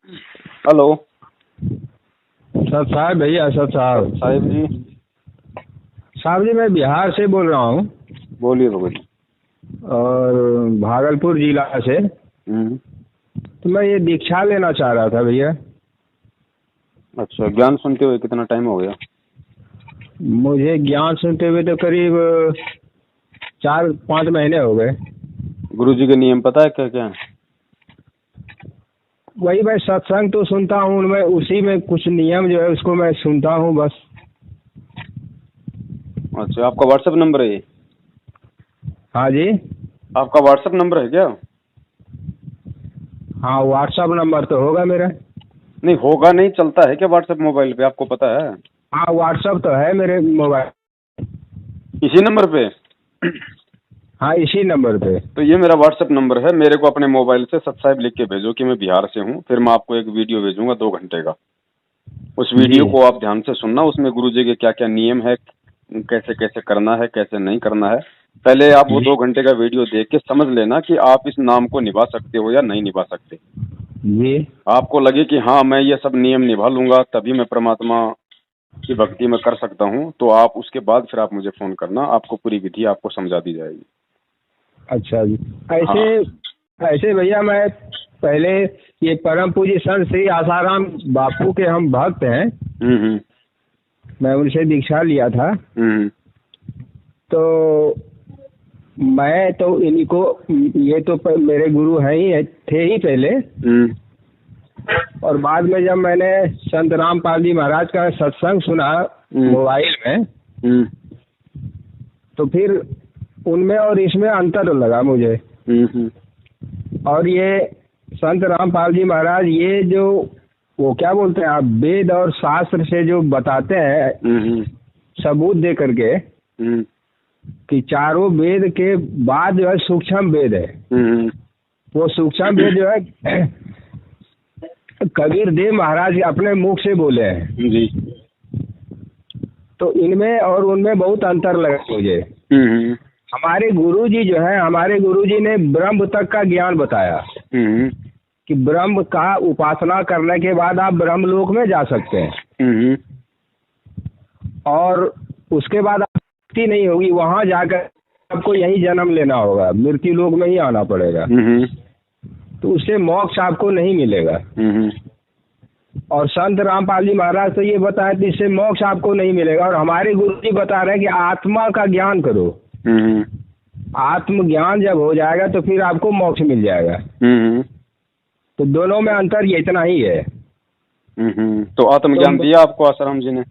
Hello. Sir साहब भैया sir साहब साहिब जी। साहब जी मैं बिहार से बोल रहा हूँ बोलिए भगत जी। और भागलपुर जिला से। तो मैं ये दीक्षा लेना चाह रहा था भैया। अच्छा, ज्ञान सुनते हुए कितना टाइम हो गया? मुझे ज्ञान सुनते हुए तो करीब 4-5 महीने हो गए। गुरु जी के नियम पता है क्या क्या है? वही मैं सत्संग तो सुनता हूँ, उनमें उसी में कुछ नियम जो है उसको मैं सुनता हूँ बस। अच्छा, आपका व्हाट्सएप नंबर है ये? हाँ जी। आपका व्हाट्सएप नंबर है क्या? हाँ व्हाट्सअप नंबर तो होगा मेरा। नहीं होगा, नहीं चलता है क्या व्हाट्सएप मोबाइल पे, आपको पता है? हाँ व्हाट्सअप तो है मेरे मोबाइल। इसी नंबर पे? हाँ इसी नंबर पे। तो ये मेरा व्हाट्सएप नंबर है। मेरे को अपने मोबाइल से सब्सक्राइब लिख के भेजो कि मैं बिहार से हूँ, फिर मैं आपको एक वीडियो भेजूंगा 2 घंटे का। उस जी। वीडियो को आप ध्यान से सुनना। उसमें गुरु जी के क्या क्या नियम है, कैसे कैसे करना है, कैसे नहीं करना है। पहले आप वो जी 2 घंटे का वीडियो देख के समझ लेना कि आप इस नाम को निभा सकते हो या नहीं निभा सकते। जी। आपको लगे कि हाँ मैं ये सब नियम निभा लूंगा तभी मैं परमात्मा की भक्ति में कर सकता हूँ, तो आप उसके बाद फिर आप मुझे फोन करना, आपको पूरी विधि आपको समझा दी जाएगी। अच्छा जी। ऐसे हाँ। ऐसे भैया मैं पहले ये परम पूज्य संत श्री आसाराम बापू के हम भक्त हैं। हम्म। मैं उनसे दीक्षा लिया था। हम्म। तो मैं तो इनको ये तो मेरे गुरु हैं ही थे ही पहले। हम्म। और बाद में जब मैंने संत रामपाल जी महाराज का सत्संग सुना मोबाइल में, हम्म। तो फिर उनमें और इसमें अंतर लगा मुझे। हम्म। और ये संत रामपाल जी महाराज ये जो वो क्या बोलते हैं आप, वेद और शास्त्र से जो बताते हैं सबूत दे करके कि चारों वेद के बाद जो है सूक्ष्म वेद है। वो सूक्ष्म वेद जो है कबीर देव महाराज अपने मुख से बोले हैं। जी। तो इनमें और उनमें बहुत अंतर लगा मुझे। हमारे गुरु जी जो है, हमारे गुरु जी ने ब्रह्म तक का ज्ञान बताया कि ब्रह्म का उपासना करने के बाद आप ब्रह्मलोक में जा सकते हैं। और उसके बाद आप मुक्ति नहीं होगी, वहां जाकर आपको यही जन्म लेना होगा, मृत्यु लोक में ही आना पड़ेगा। तो उससे मोक्ष आपको नहीं मिलेगा। और संत रामपाल जी महाराज तो ये बताया कि इससे मोक्ष आपको नहीं मिलेगा। और हमारे गुरु जी बता रहे हैं कि आत्मा का ज्ञान करो। आत्मज्ञान जब हो जाएगा तो फिर आपको मोक्ष मिल जाएगा। तो दोनों में अंतर ये इतना ही है। तो आत्मज्ञान दिया आपको आसाराम जी ने?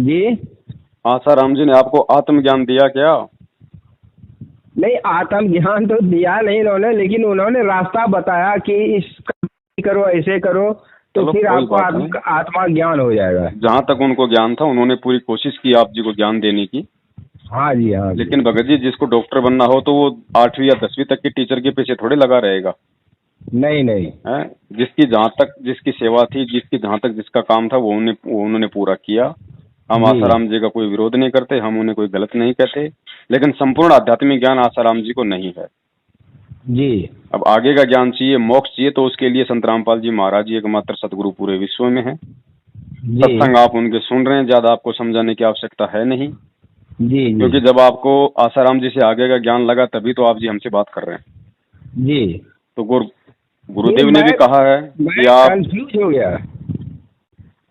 जी। आसाराम जी ने आपको आत्मज्ञान दिया क्या? नहीं आत्मज्ञान तो दिया नहीं उन्होंने, लेकिन उन्होंने रास्ता बताया कि इस करो, ऐसे करो, तो फिर आपको आत्मा ज्ञान हो जाएगा। जहाँ तक उनको ज्ञान था उन्होंने पूरी कोशिश की आप जी को ज्ञान देने की। हाँ जी हाँ। लेकिन भगत जी जिसको डॉक्टर बनना हो तो वो 8वीं या 10वीं तक के टीचर के पीछे थोड़े लगा रहेगा। नहीं नहीं है, जिसकी जहाँ तक जिसकी सेवा थी, जिसकी जहाँ तक जिसका काम था वो उन्होंने पूरा किया। हम आसाराम जी का कोई विरोध नहीं करते, हम उन्हें कोई गलत नहीं कहते, लेकिन संपूर्ण आध्यात्मिक ज्ञान आसाराम जी को नहीं है जी। अब आगे का ज्ञान चाहिए, मोक्ष चाहिए, तो उसके लिए संत रामपाल जी महाराज जी एकमात्र सदगुरु पूरे विश्व में है। सत्संग आप उनके सुन रहे हैं, ज्यादा आपको समझाने की आवश्यकता है नहीं। जी क्योंकि जब आपको आसाराम जी से आगे का ज्ञान लगा तभी तो आप जी हमसे बात कर रहे हैं। जी। तो गुरुदेव ने भी कहा है कि आप कंफ्यूज हो गया।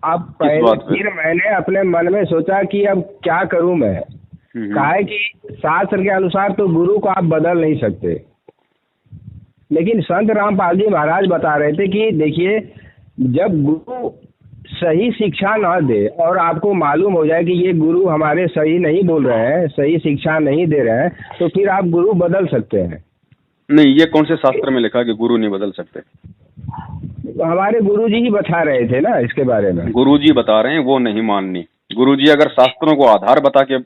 अब पहले फिर मैंने अपने मन में सोचा कि अब क्या करूं मैं। कहा है कि शास्त्र के अनुसार तो गुरु को आप बदल नहीं सकते, लेकिन संत रामपाल जी महाराज बता रहे थे कि देखिए जब गुरु सही शिक्षा ना दे और आपको मालूम हो जाए कि ये गुरु हमारे सही नहीं बोल रहे हैं, सही शिक्षा नहीं दे रहे हैं, तो फिर आप गुरु बदल सकते हैं। नहीं, ये कौन से शास्त्र में लिखा कि गुरु नहीं बदल सकते? हमारे गुरुजी ही बता रहे थे ना इसके बारे में। गुरुजी बता रहे हैं, वो नहीं माननी। गुरुजी अगर शास्त्रों को आधार बता के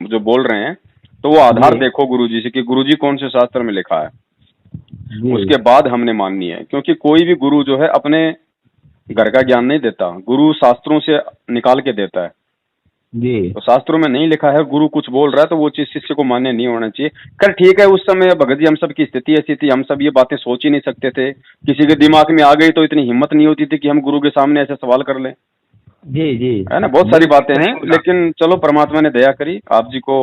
जो बोल रहे हैं तो वो आधार देखो गुरुजी से कि गुरुजी कौन से शास्त्र में लिखा है, उसके बाद हमने माननी है। क्योंकि कोई भी गुरु जो है अपने घर का ज्ञान नहीं देता, गुरु शास्त्रों से निकाल के देता है। जी तो शास्त्रों में नहीं लिखा है, गुरु कुछ बोल रहा है तो वो चीज शिष्य को मान्य नहीं होना चाहिए। कर ठीक है, उस समय भगत जी हम सब की स्थिति ऐसी थी, हम सब ये बातें सोच ही नहीं सकते थे, किसी के दिमाग में आ गई तो इतनी हिम्मत नहीं होती थी कि हम गुरु के सामने ऐसे सवाल कर लें, जी जी है ना। बहुत सारी बातें हैं, बिल्कुल। लेकिन चलो परमात्मा ने दया करी, आप जी को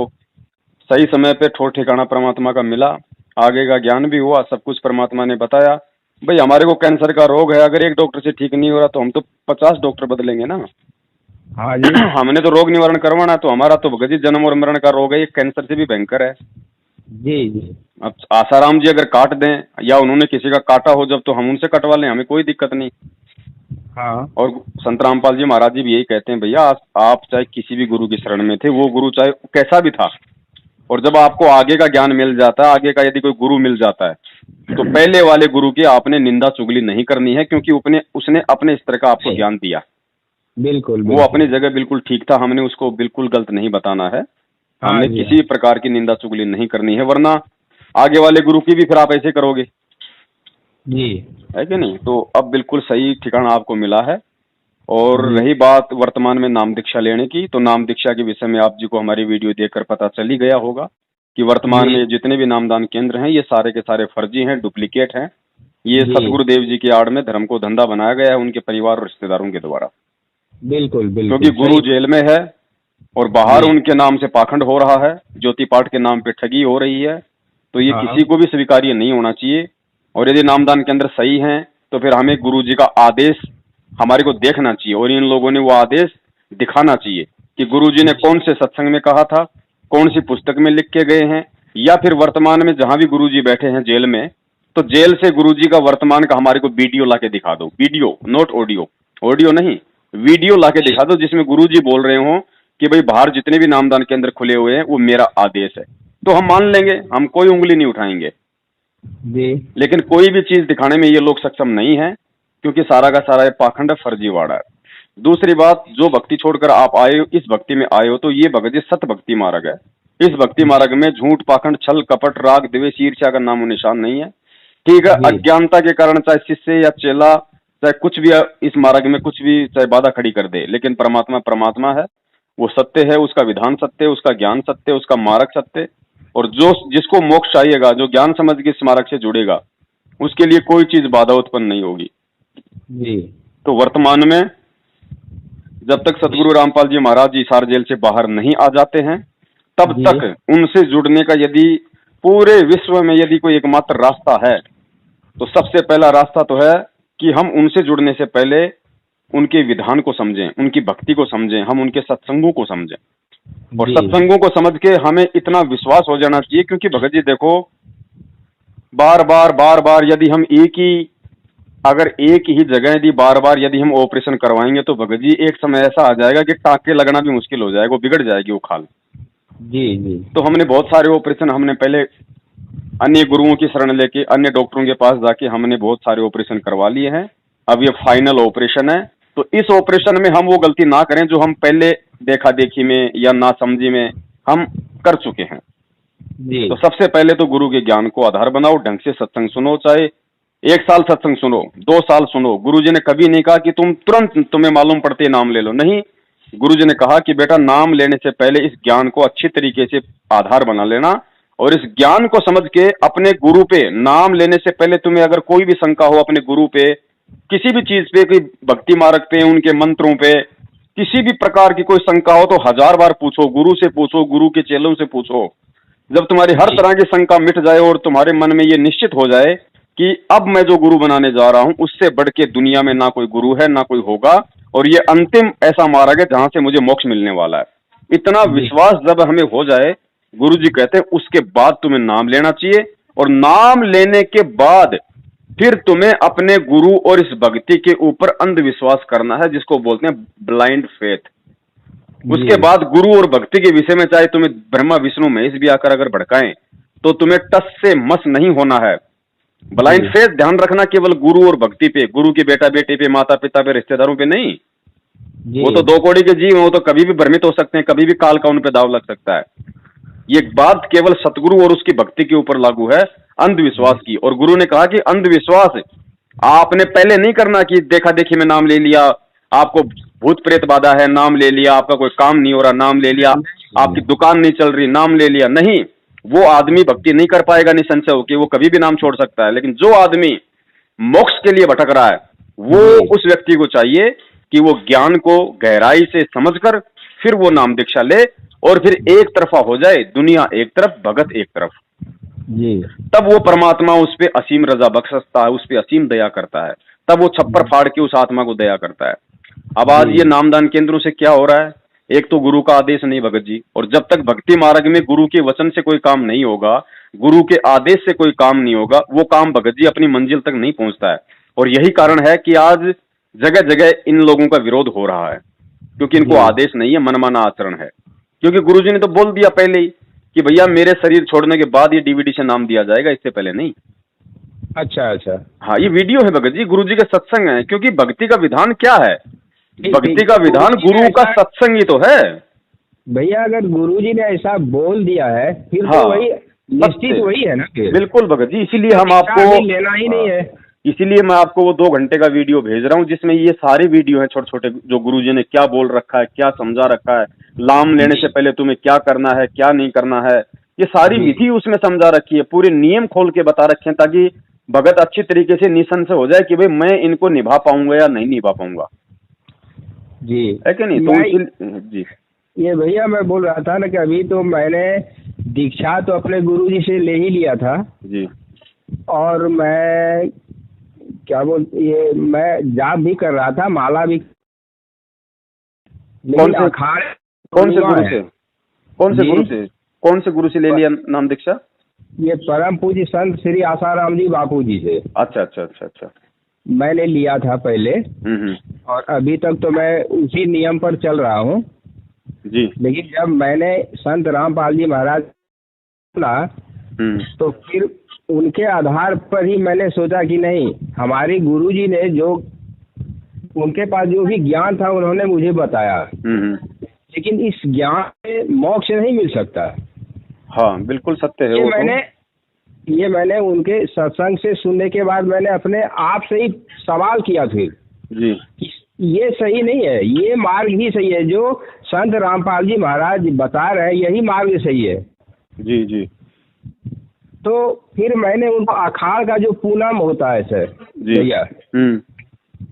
सही समय पे ठोर ठिकाना परमात्मा का मिला, आगे का ज्ञान भी हुआ, सब कुछ परमात्मा ने बताया। भाई हमारे को कैंसर का रोग है, अगर एक डॉक्टर से ठीक नहीं हो रहा तो हम तो 50 डॉक्टर बदलेंगे ना। हाँ जी हमने तो रोग निवारण करवाना, तो हमारा तो भगत जी जन्म और मरण का रोग है, ये कैंसर से भी भयंकर है। जी जी अब आसाराम जी अगर काट दें या उन्होंने किसी का काटा हो जब, तो हम उनसे कटवा लें, हमें कोई दिक्कत नहीं। हाँ और संत रामपाल जी महाराज जी भी यही कहते हैं, भैया आप चाहे किसी भी गुरु की शरण में थे, वो गुरु चाहे कैसा भी था, और जब आपको आगे का ज्ञान मिल जाता है, आगे का यदि कोई गुरु मिल जाता है, तो पहले वाले गुरु की आपने निंदा चुगली नहीं करनी है, क्योंकि उसने अपने स्तर का आपको ज्ञान दिया। बिल्कुल वो अपनी जगह बिल्कुल ठीक था, हमने उसको बिल्कुल गलत नहीं बताना है, हाँ हमने जी, किसी भी प्रकार की निंदा चुगली नहीं करनी है, वरना आगे वाले गुरु की भी फिर आप ऐसे करोगे, जी है कि नहीं। तो अब बिल्कुल सही ठिकाना आपको मिला है। और जी। रही बात वर्तमान में नाम दीक्षा लेने की, तो नाम दीक्षा के विषय में आप जी को हमारी वीडियो देखकर पता चल ही गया होगा कि वर्तमान जी में जितने भी नामदान केंद्र हैं, ये सारे के सारे फर्जी हैं, डुप्लीकेट हैं। ये जी सतगुरुदेव जी की आड़ में धर्म को धंधा बनाया गया है उनके परिवार और रिश्तेदारों के द्वारा, बिल्कुल बिल्कुल क्योंकि गुरु सही। जेल में है और बाहर जी उनके नाम से पाखंड हो रहा है, ज्योति पाठ के नाम पे ठगी हो रही है, तो ये हाँ किसी को भी स्वीकार्य नहीं होना चाहिए। और यदि नामदान केंद्र सही हैं, तो फिर हमें गुरु जी का आदेश हमारे को देखना चाहिए, और इन लोगों ने वो आदेश दिखाना चाहिए कि गुरु जी ने कौन से सत्संग में कहा था, कौन सी पुस्तक में लिख के गए हैं, या फिर वर्तमान में जहां भी गुरु जी बैठे हैं जेल में, तो जेल से गुरु जी का वर्तमान का हमारे को वीडियो ला के दिखा दो, वीडियो नोट ऑडियो, ऑडियो नहीं, वीडियो ला के दिखा दो, जिसमें गुरु जी बोल रहे हो कि भाई बाहर जितने भी नामदान केंद्र खुले हुए हैं वो मेरा आदेश है, तो हम मान लेंगे, हम कोई उंगली नहीं उठाएंगे। जी लेकिन कोई भी चीज दिखाने में ये लोग सक्षम नहीं है, क्योंकि सारा का सारा ये पाखंड फर्जीवाड़ा है। दूसरी बात, जो भक्ति छोड़कर आप आए हो, इस भक्ति में आए हो, तो ये भगत जी सत भक्ति मार्ग है। इस भक्ति मार्ग में झूठ, पाखंड, छल, कपट, राग, द्वेष, ईर्ष्या का नामो निशान नहीं है। ठीक है, जी अज्ञानता के कारण चाहे शिष्य या चेला चाहे कुछ भी इस मार्ग में कुछ भी चाहे बाधा खड़ी कर दे, लेकिन परमात्मा परमात्मा है, वो सत्य है, उसका विधान सत्य है, उसका ज्ञान सत्य है, उसका मार्ग सत्य है। और जो जिसको मोक्ष चाहिएगा, जो ज्ञान समझ के इस मार्ग से जुड़ेगा, उसके लिए कोई चीज बाधा उत्पन्न नहीं होगी। जी तो वर्तमान में जब तक सतगुरु रामपाल जी महाराज जी हिसार जेल से बाहर नहीं आ जाते हैं, तब जी तक उनसे जुड़ने का यदि पूरे विश्व में यदि कोई एकमात्र रास्ता है, तो सबसे पहला रास्ता तो है कि हम उनसे जुड़ने से पहले उनके विधान को समझें, उनकी भक्ति को समझें, हम उनके सत्संगों को समझें। और जी सत्संगों को समझ के हमें इतना विश्वास हो जाना चाहिए, क्योंकि भगत जी देखो, बार बार यदि हम अगर एक ही जगह यदि बार बार यदि हम ऑपरेशन करवाएंगे, तो भगत जी एक समय ऐसा आ जाएगा कि टाँके लगना भी मुश्किल हो जाएगा, वो बिगड़ जाएगी वो खाल। जी जी तो हमने बहुत सारे ऑपरेशन हमने पहले अन्य गुरुओं की शरण लेके अन्य डॉक्टरों के पास जाके हमने बहुत सारे ऑपरेशन करवा लिए हैं। अब ये फाइनल ऑपरेशन है, तो इस ऑपरेशन में हम वो गलती ना करें जो हम पहले देखा देखी में या नासमझी में हम कर चुके हैं। जी तो सबसे पहले तो गुरु के ज्ञान को आधार बनाओ, ढंग से सत्संग सुनो, चाहे 1 साल सत्संग सुनो, 2 साल सुनो। गुरु जी ने कभी नहीं कहा कि तुम तुरंत तुम्हें मालूम पड़ते ही नाम ले लो, नहीं। गुरु जी ने कहा कि बेटा नाम लेने से पहले इस ज्ञान को अच्छी तरीके से आधार बना लेना, और इस ज्ञान को समझ के अपने गुरु पे नाम लेने से पहले तुम्हें अगर कोई भी शंका हो अपने गुरु पे, किसी भी चीज पे, कोई भक्ति मार्ग पे, उनके मंत्रों पे, किसी भी प्रकार की कोई शंका हो, तो 1000 बार पूछो, गुरु से पूछो, गुरु के चेलों से पूछो। जब तुम्हारी हर तरह की शंका मिट जाए और तुम्हारे मन में ये निश्चित हो जाए कि अब मैं जो गुरु बनाने जा रहा हूं, उससे बढ़ के दुनिया में ना कोई गुरु है, ना कोई होगा, और ये अंतिम ऐसा मार्ग है जहां से मुझे मोक्ष मिलने वाला है, इतना विश्वास जब हमें हो जाए, गुरु जी कहते हैं उसके बाद तुम्हें नाम लेना चाहिए। और नाम लेने के बाद फिर तुम्हें अपने गुरु और इस भक्ति के ऊपर अंधविश्वास करना है, जिसको बोलते हैं ब्लाइंड फेथ। उसके बाद गुरु और भक्ति के विषय में चाहे तुम्हें ब्रह्मा विष्णु महेश भी आकर अगर भड़काएं, तो तुम्हें टस से मस नहीं होना है। ब्लाइंड फेथ ध्यान रखना केवल गुरु और भक्ति पे, गुरु के बेटा बेटे पे, माता पिता पे, रिश्तेदारों पे नहीं। वो तो 2 कौड़ी के जीव हैं, वो तो कभी भी भ्रमित हो सकते हैं, कभी भी काल का उन पे दाव लग सकता है। ये बात केवल सतगुरु और उसकी भक्ति के ऊपर लागू है, अंधविश्वास की। और गुरु ने कहा कि अंधविश्वास आपने पहले नहीं करना कि देखा देखी में नाम ले लिया, आपको भूत प्रेत बाधा है, नाम ले लिया, आपका कोई काम नहीं हो रहा, नाम ले लिया, आपकी दुकान नहीं चल रही, नाम ले लिया, नहीं, वो आदमी भक्ति नहीं कर पाएगा निसंशय होकर, वो कभी भी नाम छोड़ सकता है। लेकिन जो आदमी मोक्ष के लिए भटक रहा है, वो उस व्यक्ति को चाहिए कि वो ज्ञान को गहराई से समझकर फिर वो नाम दीक्षा ले और फिर एक तरफा हो जाए, दुनिया एक तरफ, भगत एक तरफ जी। तब वो परमात्मा उस पे असीम रजा बख्शता है, उस पे असीम दया करता है, तब वो छप्पर फाड़ के उस आत्मा को दया करता है। अब आज ये नामदान केंद्रों से क्या हो रहा है, एक तो गुरु का आदेश नहीं भगत जी, और जब तक भक्ति मार्ग में गुरु के वचन से कोई काम नहीं होगा, गुरु के आदेश से कोई काम नहीं होगा, वो काम भगत जी अपनी मंजिल तक नहीं पहुंचता है। और यही कारण है कि आज जगह जगह इन लोगों का विरोध हो रहा है, क्योंकि इनको आदेश नहीं है, मनमाना आचरण है। क्योंकि गुरुजी ने तो बोल दिया पहले ही कि भैया मेरे शरीर छोड़ने के बाद ये डीवीडी से नाम दिया जाएगा, इससे पहले नहीं। अच्छा अच्छा। हाँ, ये वीडियो है भगत जी, गुरुजी के सत्संग है। क्योंकि भक्ति का विधान क्या है, भक्ति का विधान गुरु का सत्संग ही तो है भैया। अगर गुरुजी ने ऐसा बोल दिया है फिर हाँ, तो वही निश्चित वही है ना। बिल्कुल भगत जी, इसीलिए हम आपको लेना ही नहीं है। इसीलिए मैं आपको वो 2 घंटे का वीडियो भेज रहा हूँ, जिसमें ये सारे वीडियो हैं छोटे छोटे, जो गुरुजी ने क्या बोल रखा है, क्या समझा रखा है, नाम लेने से पहले तुम्हें क्या करना है, क्या नहीं करना है, ये सारी विधि उसमें समझा रखी है, पूरे नियम खोल के बता रखे हैं, ताकि भगत अच्छी तरीके से निसंशय हो जाए कि भाई मैं इनको निभा पाऊंगा या नहीं निभा पाऊंगा जी, है कि नहीं। तो जी ये भैया मैं बोल रहा था ना कि अभी तो मैंने दीक्षा तो अपने गुरुजी से ले ही लिया था जी, और मैं क्या ये मैं जाप भी कर रहा था, माला भी। कौन से गुरु से कौन से गुरु से ले लिया नाम दीक्षा? ये परम पूज्य संत श्री आसाराम जी बापू जी से। अच्छा अच्छा अच्छा अच्छा, मैंने लिया था पहले और अभी तक तो मैं उसी नियम पर चल रहा हूँ जी। लेकिन जब मैंने संत रामपाल जी महाराज सुना तो फिर उनके आधार पर ही मैंने सोचा कि नहीं, हमारे गुरुजी ने जो उनके पास जो भी ज्ञान था उन्होंने मुझे बताया, लेकिन इस ज्ञान से मोक्ष नहीं मिल सकता। हाँ बिल्कुल सत्य है। ये मैंने उनके सत्संग से सुनने के बाद मैंने अपने आप से ही सवाल किया फिर जी, ये सही नहीं है, ये मार्ग ही सही है, जो संत रामपाल जी महाराज बता रहे हैं यही मार्ग सही है। जी जी। तो फिर मैंने उनको अखाड़ का जो पूनम होता है सर भैया,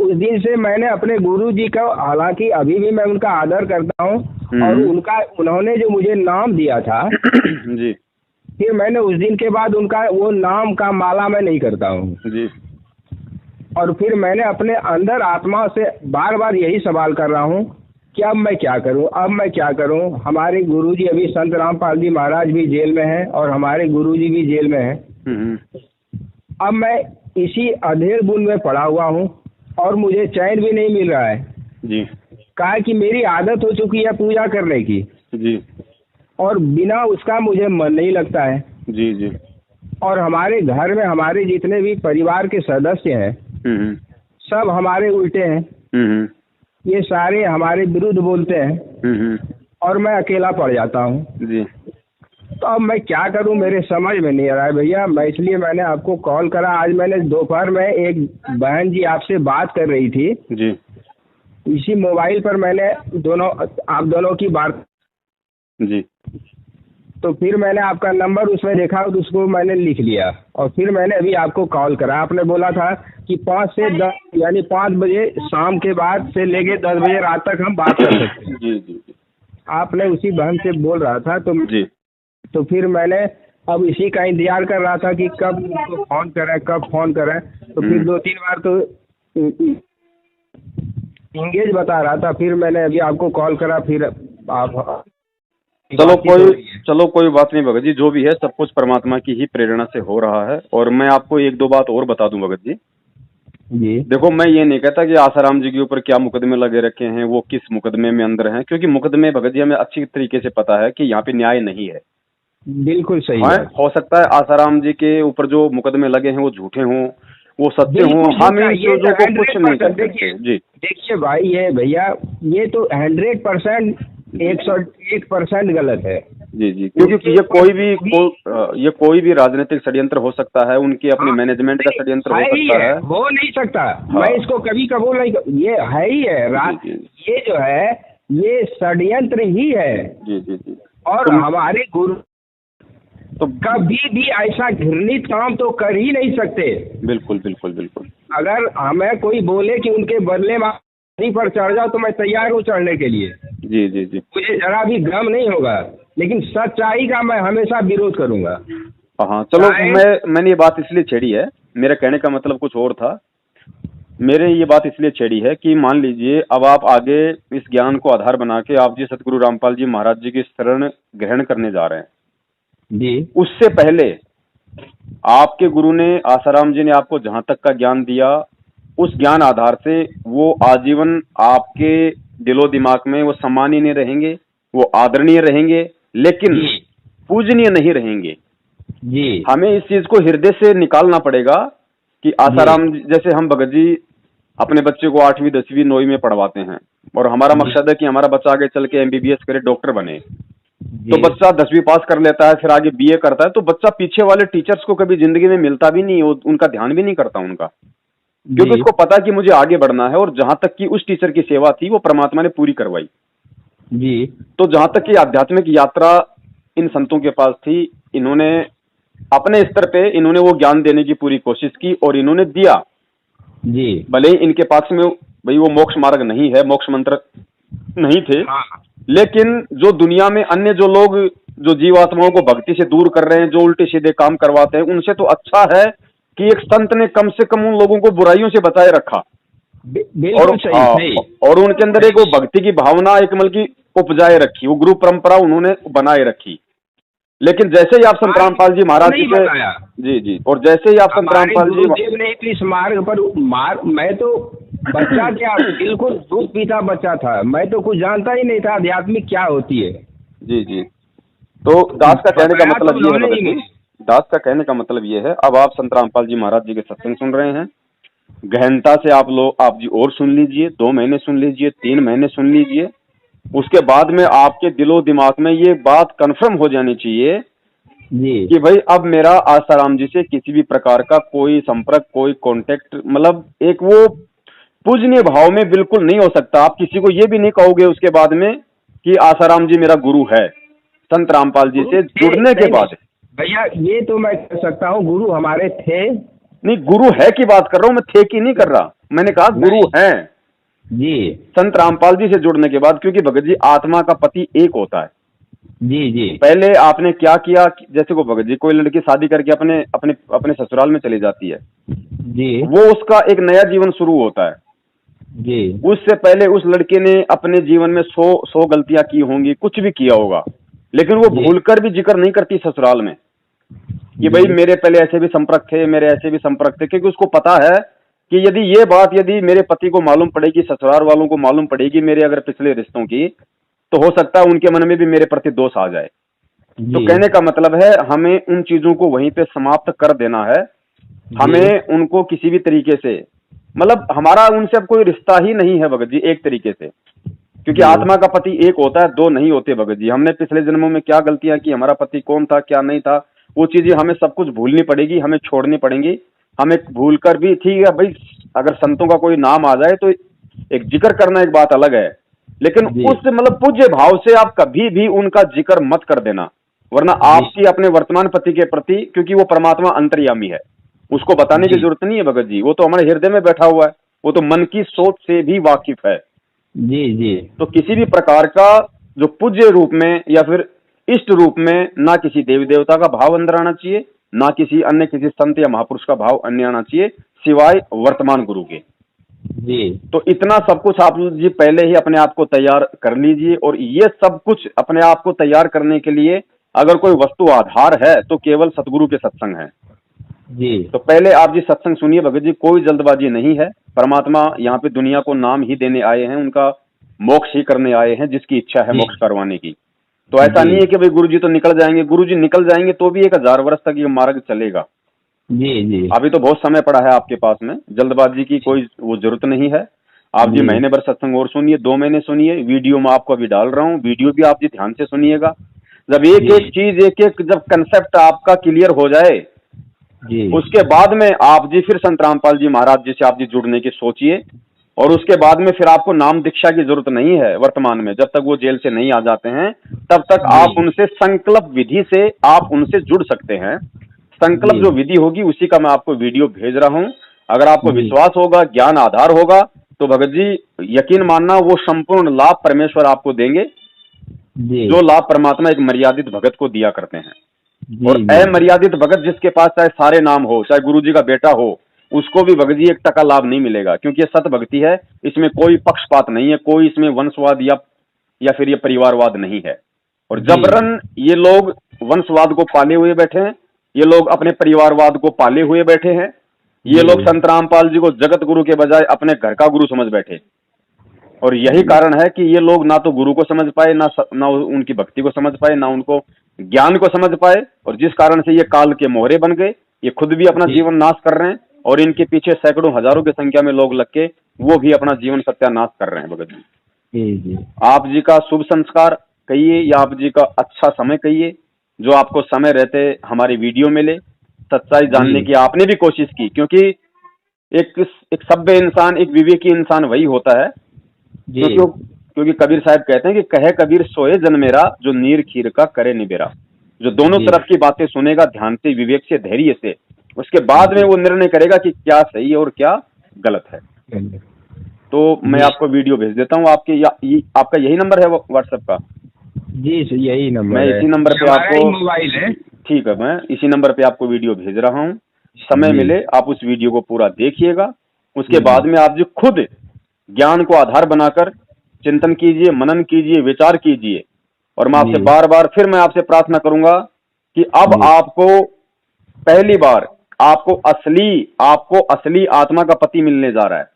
उस दिन से मैंने अपने गुरु जी का, हालांकि अभी भी मैं उनका आदर करता हूँ और उन्होंने जो मुझे नाम दिया था जी, फिर मैंने उस दिन के बाद उनका वो नाम का माला मैं नहीं करता हूँ जी। और फिर मैंने अपने अंदर आत्मा से बार बार यही सवाल कर रहा हूँ कि अब मैं क्या करूँ, अब मैं क्या करूँ। हमारे गुरुजी अभी संत रामपाल जी महाराज भी जेल में हैं और हमारे गुरुजी भी जेल में हैं। अब मैं इसी अधेड़ बुन में पड़ा हुआ हूँ और मुझे चैन भी नहीं मिल रहा है जी। कहा कि मेरी आदत हो चुकी है पूजा करने की जी, और बिना उसका मुझे मन नहीं लगता है। जी जी। और हमारे घर में हमारे जितने भी परिवार के सदस्य हैं सब हमारे उल्टे हैं, ये सारे हमारे विरुद्ध बोलते हैं और मैं अकेला पड़ जाता हूँ जी। तो अब मैं क्या करूँ, मेरे समझ में नहीं आ रहा है भैया। मैं इसलिए मैंने आपको कॉल करा। आज मैंने दोपहर में एक बहन जी आपसे बात कर रही थी जी, इसी मोबाइल पर मैंने आप दोनों की बात जी। तो फिर मैंने आपका नंबर उसमें देखा तो उसको मैंने लिख लिया और फिर मैंने अभी आपको कॉल करा। आपने बोला था कि 5 से 10 यानी 5 बजे शाम के बाद से लेके 10 बजे रात तक हम बात कर सकते हैं। जी जी। आपने उसी बहन से बोल रहा था तो फिर मैंने अब इसी का इंतजार कर रहा था कि कब उसको फोन करें तो फिर 2-3 बार तो इंगेज बता रहा था, फिर मैंने अभी आपको कॉल करा। फिर आप चलो कोई बात नहीं भगत जी, जो भी है सब कुछ परमात्मा की ही प्रेरणा से हो रहा है। और मैं आपको 1-2 बात और बता दूं भगत जी। देखो, मैं ये नहीं कहता कि आसाराम जी के ऊपर क्या मुकदमे लगे रखे हैं, वो किस मुकदमे में अंदर हैं, क्योंकि मुकदमे भगत जी हमें अच्छी तरीके से पता है कि यहाँ पे न्याय नहीं है। बिल्कुल सही है। हो सकता है आसाराम जी के ऊपर जो मुकदमे लगे हैं वो झूठे हों, वो सत्य हों, हम इन चीजों को कुछ नहीं कर सकते। जी देखिए भाई, ये भैया ये तो 100% 101% गलत है। जी जी, क्योंकि ये कोई भी राजनीतिक षड्यंत्र हो सकता है, उनके अपने मैनेजमेंट का षड्यंत्र हो सकता है। हो नहीं सकता। हाँ। मैं इसको कभी कबूल नहीं ये है ही है जी, जी। ये जो है ये षड्यंत्र ही है। जी जी जी। और हमारे गुरु तो कभी भी ऐसा घृणित काम तो कर ही नहीं सकते। बिल्कुल बिल्कुल बिल्कुल। अगर हमें कोई बोले कि उनके बदले में पर चढ़ जाओ तो मैं तैयार हूँ चढ़ने के लिए। जी जी जी। मुझे जरा भी गम नहीं होगा, लेकिन सच्चाई का मैं हमेशा विरोध करूंगा। हाँ चलो, मैंने ये बात इसलिए छेड़ी है, मेरा कहने का मतलब कुछ और था। मेरे ये बात इसलिए छेड़ी है कि मान लीजिए अब आप आगे इस ज्ञान को आधार बना के आप जी सतगुरु रामपाल जी महाराज जी की शरण ग्रहण करने जा रहे हैं जी। उससे पहले आपके गुरु ने, आसाराम जी ने आपको जहां तक का ज्ञान दिया, उस ज्ञान आधार से वो आजीवन आपके दिलो दिमाग में वो सम्मानीय रहेंगे, वो आदरणीय रहेंगे, लेकिन पूजनीय नहीं रहेंगे। जी। हमें इस चीज को हृदय से निकालना पड़ेगा कि आसाराम जैसे हम भगत जी अपने बच्चे को 8वीं 10वीं 9वीं में पढ़वाते हैं और हमारा मकसद है कि हमारा बच्चा आगे चल के MBBS करे, डॉक्टर बने। तो बच्चा 10वीं पास कर लेता है, फिर आगे BA करता है, तो बच्चा पीछे वाले टीचर्स को कभी जिंदगी में मिलता भी नहीं, उनका ध्यान भी नहीं करता उनका, क्योंकि उसको पता कि मुझे आगे बढ़ना है। और जहां तक की उस टीचर की सेवा थी वो परमात्मा ने पूरी करवाई जी। तो जहां तक की आध्यात्मिक यात्रा इन संतों के पास थी, इन्होंने अपने स्तर पे इन्होंने वो ज्ञान देने की पूरी कोशिश की और इन्होंने दिया। जी। भले ही इनके पास में भाई वो मोक्ष मार्ग नहीं है, मोक्ष मंत्र नहीं थे, लेकिन जो दुनिया में अन्य जो लोग जो जीवात्माओं को भक्ति से दूर कर रहे हैं, जो उल्टे सीधे काम करवाते हैं, उनसे तो अच्छा है कि एक संत ने कम से कम उन लोगों को बुराइयों से बचाए रखा और उनके अंदर एक वो भक्ति की भावना एक मतलब की उपजाए रखी, वो गुरु परंपरा उन्होंने बनाए रखी। लेकिन जैसे ही आप संत रामपाल जी महाराज जी के जी जी, और जैसे ही आप संत रामपाल जी ने इस मार्ग पर मैं तो बच्चा क्या बिल्कुल दूध पीता बच्चा था, मैं तो कुछ जानता ही नहीं था आध्यात्मिक क्या होती है। जी जी। तो दास का कहने का मतलब ये है, दास का कहने का मतलब ये है, अब आप संत रामपाल जी महाराज जी के सत्संग सुन रहे हैं, गहनता से आप जी और सुन लीजिए, 2 महीने सुन लीजिए, 3 महीने सुन लीजिए, उसके बाद में आपके दिलो दिमाग में ये बात कंफर्म हो जानी चाहिए जी कि भाई अब मेरा आसाराम जी से किसी भी प्रकार का कोई संपर्क, कोई कांटेक्ट, मतलब एक वो पूजनीय भाव में बिल्कुल नहीं हो सकता। आप किसी को ये भी नहीं कहोगे उसके बाद में कि आसाराम जी मेरा गुरु है। संत रामपाल जी से जुड़ने के बाद भैया ये तो मैं कह सकता हूँ गुरु हमारे थे नहीं, गुरु है की बात कर रहा हूँ मैं, थे की नहीं कर रहा, मैंने कहा गुरु हैं जी संत रामपाल जी से जुड़ने के बाद, क्योंकि भगत जी आत्मा का पति एक होता है। जी जी। पहले आपने क्या किया, जैसे को भगत जी कोई लड़की शादी करके अपने अपने अपने ससुराल में चली जाती है जी, वो उसका एक नया जीवन शुरू होता है जी। उससे पहले उस लड़के ने अपने जीवन में 100 गलतियां की होंगी, कुछ भी किया होगा, लेकिन वो भूलकर भी जिक्र नहीं करती ससुराल में कि भाई मेरे पहले ऐसे भी संपर्क थे, मेरे ऐसे भी संपर्क थे, क्योंकि उसको पता है कि यदि ये बात यदि मेरे पति को मालूम पड़ेगी, ससुराल वालों को मालूम पड़ेगी मेरे अगर पिछले रिश्तों की, तो हो सकता है उनके मन में भी मेरे प्रति दोष आ जाए। तो कहने का मतलब है हमें उन चीजों को वहीं पे समाप्त कर देना है, हमें उनको किसी भी तरीके से, मतलब हमारा उनसे अब कोई रिश्ता ही नहीं है भगत जी एक तरीके से, क्योंकि आत्मा का पति एक होता है, 2 नहीं होते भगत जी। हमने पिछले जन्मों में क्या गलतियां की, हमारा पति कौन था क्या नहीं था, वो चीजें हमें सब कुछ भूलनी पड़ेगी, हमें छोड़नी पड़ेंगी। हमें भूल कर भी ठीक है भाई, अगर संतों का कोई नाम आ जाए तो एक जिक्र करना एक बात अलग है, लेकिन उस मतलब पूज्य भाव से आप कभी भी उनका जिक्र मत कर देना, वरना आपकी अपने वर्तमान पति के प्रति, क्योंकि वो परमात्मा अंतर्यामी है, उसको बताने की जरूरत नहीं है भगत जी, वो तो हमारे हृदय में बैठा हुआ है, वो तो मन की सोच से भी वाकिफ है। जी जी। तो किसी भी प्रकार का जो पूज्य रूप में या फिर इष्ट रूप में ना किसी देवी देवता का भाव अंदर आना चाहिए, ना किसी अन्य किसी संत या महापुरुष का भाव अन्य आना चाहिए, सिवाय वर्तमान गुरु के। जी। तो इतना सब कुछ आप जी पहले ही अपने आप को तैयार कर लीजिए, और ये सब कुछ अपने आप को तैयार करने के लिए अगर कोई वस्तु आधार है तो केवल सतगुरु के सत्संग है जी। तो पहले आप जी सत्संग सुनिए भगत जी, कोई जल्दबाजी नहीं है। परमात्मा यहाँ पे दुनिया को नाम ही देने आए हैं, उनका मोक्ष ही करने आए हैं, जिसकी इच्छा है मोक्ष करवाने की। तो ऐसा नहीं है कि भाई गुरुजी तो निकल जाएंगे, गुरुजी निकल जाएंगे तो भी 1000 वर्ष तक ये मार्ग चलेगा। जी जी। अभी तो बहुत समय पड़ा है आपके पास में, जल्दबाजी की कोई वो जरूरत नहीं है। आप जी महीने भर सत्संग और सुनिए, 2 महीने सुनिए, वीडियो में आपको अभी डाल रहा हूँ, वीडियो भी आप जी ध्यान से सुनिएगा। जब एक एक चीज, एक एक जब कंसेप्ट आपका क्लियर हो जाए जी, उसके बाद में आप जी फिर संत रामपाल जी महाराज जी से आप जी जुड़ने की सोचिए। और उसके बाद में फिर आपको नाम दीक्षा की जरूरत नहीं है वर्तमान में, जब तक वो जेल से नहीं आ जाते हैं तब तक आप जी, उनसे संकल्प विधि से आप उनसे जुड़ सकते हैं। संकल्प जी, जो विधि होगी उसी का मैं आपको वीडियो भेज रहा हूं। अगर आपको जी, विश्वास होगा, ज्ञान आधार होगा, तो भगत जी यकीन मानना वो संपूर्ण लाभ परमेश्वर आपको देंगे, जी, जो लाभ परमात्मा एक मर्यादित भगत को दिया करते हैं। और जी, जी, अमर्यादित भगत जिसके पास चाहे सारे नाम हो, चाहे गुरु जी का बेटा हो, उसको भी भगत जी 1 टका लाभ नहीं मिलेगा, क्योंकि ये सत भक्ति है। इसमें कोई पक्षपात नहीं है, कोई इसमें वंशवाद या फिर ये परिवारवाद नहीं है। और जी, जबरन ये लोग वंशवाद को पाले हुए बैठे हैं, ये लोग अपने परिवारवाद को पाले हुए बैठे हैं, ये लोग जी, संत रामपाल जी को जगत गुरु के बजाय अपने घर का गुरु समझ बैठे। और यही कारण है कि ये लोग ना तो गुरु को समझ पाए, ना उनकी भक्ति को समझ पाए, ना उनको ज्ञान को समझ पाए, और जिस कारण से ये काल के मोहरे बन गए। ये खुद भी अपना जी, जीवन नाश कर रहे हैं और इनके पीछे सैकड़ों हजारों की संख्या में लोग लग के वो भी अपना जीवन सत्यानाश कर रहे हैं। भगत जी, जी, जी, आप जी का शुभ संस्कार कहिए या आप जी का अच्छा समय कहिए, जो आपको समय रहते हमारी वीडियो मिले, सच्चाई जानने की आपने भी कोशिश की, क्योंकि एक एक सभ्य इंसान, एक विवेकी इंसान वही होता है। जी, क्योंकि कबीर साहब कहते हैं कि कहे कबीर सोए जन मेरा, जो नीर खीर का करे निबेरा। जो दोनों जी, तरफ की बातें सुनेगा ध्यान से, विवेक से, धैर्य से, उसके बाद में जी, वो निर्णय करेगा कि क्या सही है और क्या गलत है। तो मैं जी, आपको वीडियो भेज देता हूँ। आपका यही नंबर है व्हाट्सएप का? जी, यही नंबर मैं है, इसी नंबर पे हमारा ही आपको, मोबाइल है। ठीक है, मैं इसी नंबर पे आपको वीडियो भेज रहा हूँ। समय जी, मिले आप उस वीडियो को पूरा देखिएगा। उसके जी, बाद में आप जो खुद ज्ञान को आधार बनाकर चिंतन कीजिए, मनन कीजिए, विचार कीजिए। और मैं आपसे जी, बार बार फिर मैं आपसे प्रार्थना करूंगा कि अब जी, आपको पहली बार आपको असली आत्मा का पति मिलने जा रहा है।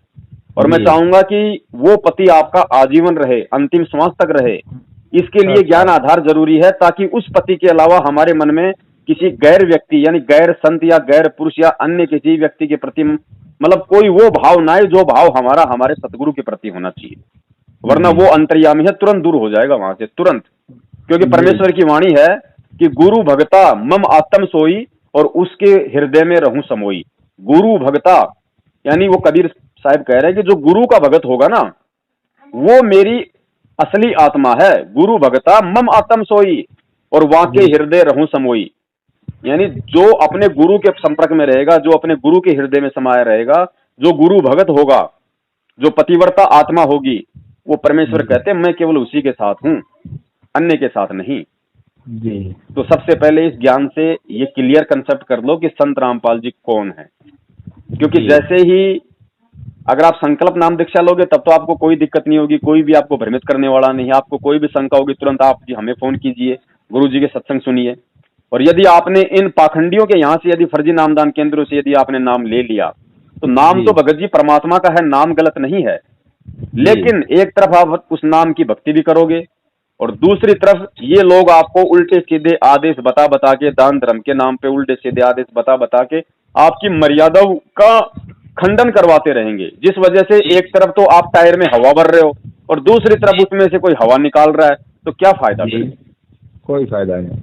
और मैं जी, चाहूंगा कि वो पति आपका आजीवन रहे, अंतिम श्वास तक रहे। इसके लिए अच्छा, ज्ञान आधार जरूरी है, ताकि उस पति के अलावा हमारे मन में किसी गैर व्यक्ति यानी गैर संत या गैर पुरुष या अन्य किसी व्यक्ति के प्रति मतलब कोई वो भाव ना आए जो भाव हमारा हमारे सतगुरु के प्रति होना चाहिए। वरना जी, वो अंतर्यामी है, तुरंत दूर हो जाएगा वहां से, तुरंत। क्योंकि जी, परमेश्वर की वाणी है कि गुरु भगता मम आत्म सोई, और उसके हृदय में रहूं समोई। गुरु भगता यानी वो कबीर साहब कह रहे हैं कि जो गुरु का भगत होगा ना, वो मेरी असली आत्मा है। गुरु भगता मम आत्म सोई, और वाके जी, हृदय रहूं समोई। यानी जो अपने गुरु के संपर्क में रहेगा, जो अपने गुरु के हृदय में समाया रहेगा, जो गुरु भगत होगा, जो पतिव्रता आत्मा होगी, वो परमेश्वर जी, कहते हैं मैं केवल उसी के साथ हूं, अन्य के साथ नहीं। जी, तो सबसे पहले इस ज्ञान से ये क्लियर कंसेप्ट कर लो कि संत रामपाल जी कौन है। क्योंकि जी, जैसे ही अगर आप संकल्प नाम दीक्षा लोगे तब तो आपको कोई दिक्कत नहीं होगी, कोई भी आपको भ्रमित करने वाला नहीं है। आपको कोई भी शंका होगी तुरंत आप जी हमें फोन कीजिए, गुरु जी के सत्संग सुनिए। और यदि आपने इन पाखंडियों के यहाँ से यदि फर्जी नामदान केंद्रों से यदि आपने नाम ले लिया, तो नाम जी, तो भगत जी परमात्मा का है, नाम गलत नहीं है। जी, लेकिन एक तरफ आप उस नाम की भक्ति भी करोगे, और दूसरी तरफ ये लोग आपको उल्टे सीधे आदेश बता बता के, दान धर्म के नाम पे उल्टे सीधे आदेश बता बता के आपकी मर्यादाओं का खंडन करवाते रहेंगे। जिस वजह से जी, एक तरफ तो आप टायर में हवा भर रहे हो और दूसरी तरफ जी, उसमें से कोई हवा निकाल रहा है, तो क्या फायदा जी, फिर, कोई फायदा नहीं।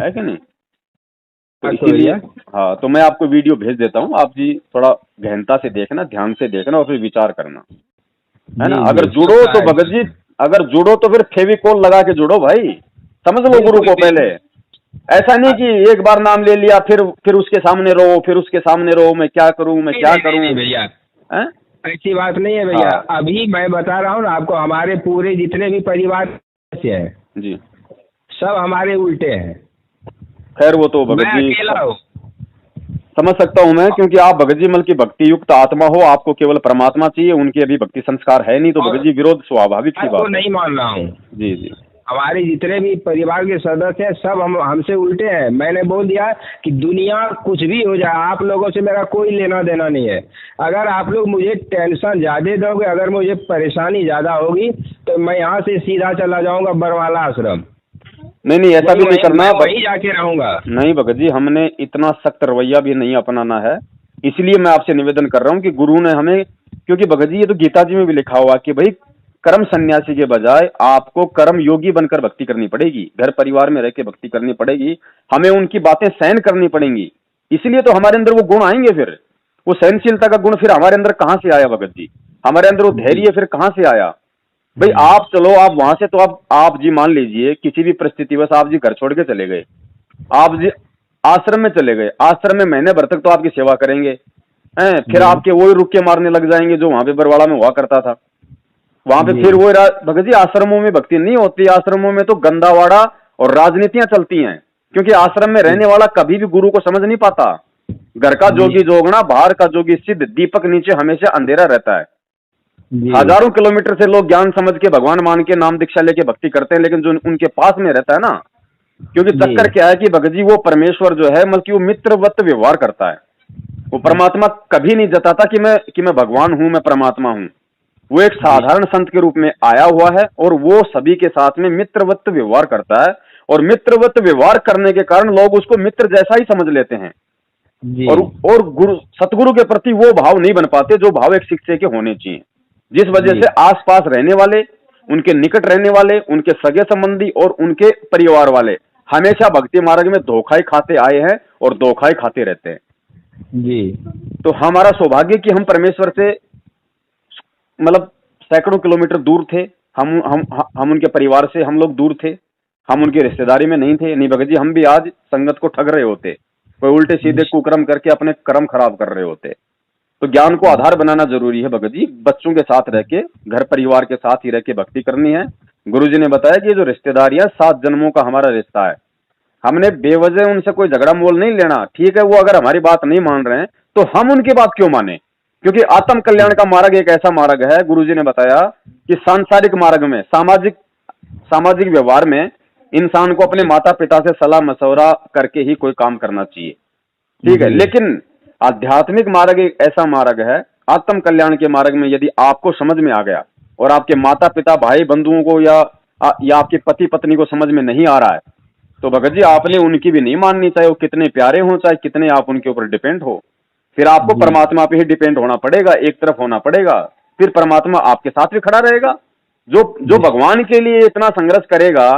है कि नहीं? तो अच्छा इसीलिए भैया, हाँ, तो मैं आपको वीडियो भेज देता हूँ। आप जी थोड़ा गहनता से देखना, ध्यान से देखना और फिर विचार करना, है ना? जी, अगर जी, जुड़ो पक्का तो है, भगत जी, अगर जुड़ो तो फिर फेविकोल लगा के जुड़ो भाई। समझ लो गुरु बिल्कुल, को पहले। बिल्कुल, ऐसा नहीं कि एक बार नाम ले लिया फिर उसके सामने रहो, फिर उसके सामने रहो, मैं क्या करूं, मैं नहीं, क्या नहीं, नहीं, करूं, नहीं भैया, हैं? ऐसी बात नहीं है भैया। हाँ अभी मैं बता रहा हूँ ना आपको, हमारे पूरे जितने भी परिवार सदस्य हैं, जी, सब हमारे उल्टे हैं। खैर वो तो मैं भगत जी अकेला हूँ। समझ सकता हूं मैं, क्योंकि आप भगत जी मल की भक्ति युक्त आत्मा हो, आपको केवल परमात्मा चाहिए, उनके अभी भक्ति संस्कार है नहीं, तो और भगत जी विरोध स्वाभाविक सी बात को बात है। नहीं मान रहा हूँ। जी जी हमारे जितने भी परिवार के सदस्य हैं, सब हमसे उल्टे हैं। मैंने बोल दिया कि दुनिया कुछ भी हो जाए, आप लोगों से मेरा कोई लेना देना नहीं है। अगर आप लोग मुझे टेंशन ज़्यादा दोगे, अगर मुझे परेशानी ज़्यादा होगी, तो मैं यहाँ से सीधा चला जाऊँगा बरवाला आश्रम। नहीं नहीं, ऐसा भी नहीं करना। मैं वहीं जाके रहूँगा। नहीं भगत जी, हमने इतना सख्त रवैया भी नहीं अपनाना है। इसलिए मैं आपसे निवेदन कर रहा हूँ कि गुरु ने हमें, क्योंकि भगत जी ये तो गीता जी में भी लिखा हुआ कि भाई कर्म सन्यासी के बजाय आपको कर्म योगी बनकर भक्ति करनी पड़ेगी, घर परिवार में रह के भक्ति करनी पड़ेगी, हमें उनकी बातें सहन करनी पड़ेंगी। इसलिए तो हमारे अंदर वो गुण आएंगे। फिर वो सहनशीलता का गुण फिर हमारे अंदर कहाँ से आया भगत जी? हमारे अंदर वो धैर्य फिर कहाँ से आया भाई? आप चलो, आप वहां से तो आप जी मान लीजिए किसी भी परिस्थिति बस आप जी घर छोड़ के चले गए, आप जी आश्रम में चले गए, आश्रम में महीने भर तक तो आपकी सेवा करेंगे हैं, फिर आपके वही रुके मारने लग जाएंगे जो वहां पे बरवाड़ा में हुआ करता था। वहां पे फिर वो भगत जी आश्रमों में भक्ति नहीं होती, आश्रमों में तो गंदावाड़ा और राजनीतियां चलती हैं, क्योंकि आश्रम में रहने वाला कभी भी गुरु को समझ नहीं पाता। घर का जोगी जोगना, बाहर का जोगी सिद्ध, दीपक नीचे हमेशा अंधेरा रहता है। हजारों किलोमीटर से लोग ज्ञान समझ के भगवान मान के नाम दीक्षा लेके भक्ति करते हैं, लेकिन जो उनके पास में रहता है ना, क्योंकि चक्कर क्या है कि भगत जी वो परमेश्वर जो है मतलब कि वो मित्रवत व्यवहार करता है। वो परमात्मा कभी नहीं जताता कि मैं भगवान हूं, मैं परमात्मा हूं। वो एक साधारण संत के रूप में आया हुआ है और वो सभी के साथ में मित्रवत व्यवहार करता है, और मित्रवत व्यवहार करने के कारण लोग उसको मित्र जैसा ही समझ लेते हैं। और गुरु सतगुरु के प्रति वो भाव नहीं बन पाते जो भाव एक शिष्य के होने चाहिए, जिस वजह से आसपास रहने वाले, उनके निकट रहने वाले, उनके सगे संबंधी और उनके परिवार वाले हमेशा भक्ति मार्ग में धोखा ही खाते आए हैं और धोखा ही खाते रहते हैं जी। तो हमारा सौभाग्य कि हम परमेश्वर से मतलब सैकड़ों किलोमीटर दूर थे। हम उनके परिवार से हम लोग दूर थे, हम उनकी रिश्तेदारी में नहीं थे। नहीं भगत जी, हम भी आज संगत को ठग रहे होते, कोई उल्टे सीधे कुकर्म करके अपने कर्म खराब कर रहे होते। तो ज्ञान को आधार बनाना जरूरी है भगत जी। बच्चों के साथ रह के, घर परिवार के साथ ही रह के भक्ति करनी है। गुरुजी ने बताया कि जो रिश्तेदारियां 7 जन्मों का हमारा रिश्ता है, हमने बेवजह उनसे कोई झगड़ा मोल नहीं लेना। ठीक है, वो अगर हमारी बात नहीं मान रहे हैं तो हम उनकी बात क्यों माने? क्योंकि आत्म कल्याण का मार्ग एक ऐसा मार्ग है, गुरुजी ने बताया कि सांसारिक मार्ग में, सामाजिक व्यवहार में इंसान को अपने माता पिता से सलाह मशवरा करके ही कोई काम करना चाहिए। ठीक है, लेकिन आध्यात्मिक मार्ग एक ऐसा मार्ग है, आत्म कल्याण के मार्ग में यदि आपको समझ में आ गया और आपके माता पिता भाई बंधुओं को या आपके पति पत्नी को समझ में नहीं आ रहा है, तो भगत जी आपने उनकी भी नहीं माननी, चाहे वो कितने प्यारे हो, चाहे कितने आप उनके ऊपर डिपेंड हो। फिर आपको परमात्मा पे ही डिपेंड होना पड़ेगा, एक तरफ होना पड़ेगा। फिर परमात्मा आपके साथ भी खड़ा रहेगा। जो भगवान के लिए इतना संघर्ष करेगा,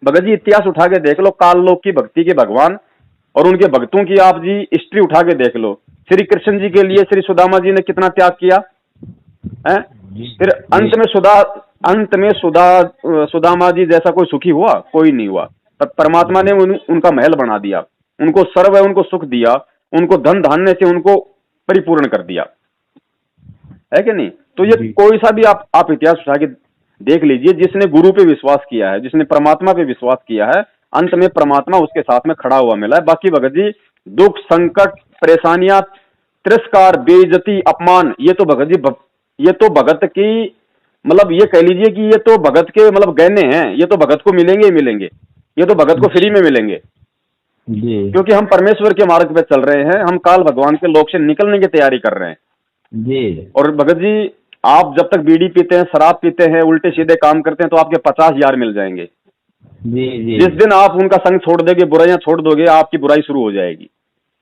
भगत जी इतिहास उठा के देख लो, काल लोक की भक्ति के भगवान और उनके भक्तों की आप जी हिस्ट्री उठा के देख लो। श्री कृष्ण जी के लिए श्री सुदामा जी ने कितना त्याग किया है? फिर अंत में सुदामा जी जैसा कोई सुखी हुआ? कोई नहीं हुआ। परमात्मा ने उनका महल बना दिया, उनको सर्व है, उनको सुख दिया, उनको धन धान्य से उनको परिपूर्ण कर दिया, है कि नहीं? तो ये कोई सा भी आप इतिहास उठा के देख लीजिए, जिसने गुरु पे विश्वास किया है, जिसने परमात्मा पे विश्वास किया है, अंत में परमात्मा उसके साथ में खड़ा हुआ मिला है। बाकी भगत जी दुख संकट परेशानियां तिरस्कार बेइज्जती अपमान, ये तो भगत जी ये तो भगत की मतलब ये कह लीजिए कि ये तो भगत के मतलब गहने हैं, ये तो भगत को मिलेंगे ही मिलेंगे, ये तो भगत को फ्री में मिलेंगे जी। क्योंकि हम परमेश्वर के मार्ग पे चल रहे हैं, हम काल भगवान के लोक से निकलने की तैयारी कर रहे हैं जी। और भगत जी आप जब तक बीड़ी पीते हैं, शराब पीते हैं, उल्टे सीधे काम करते हैं, तो आपके 50 यार मिल जाएंगे जी। जिस दिन आप उनका संग छोड़ दोगे, बुराइयां छोड़ दोगे, आपकी बुराई शुरू हो जाएगी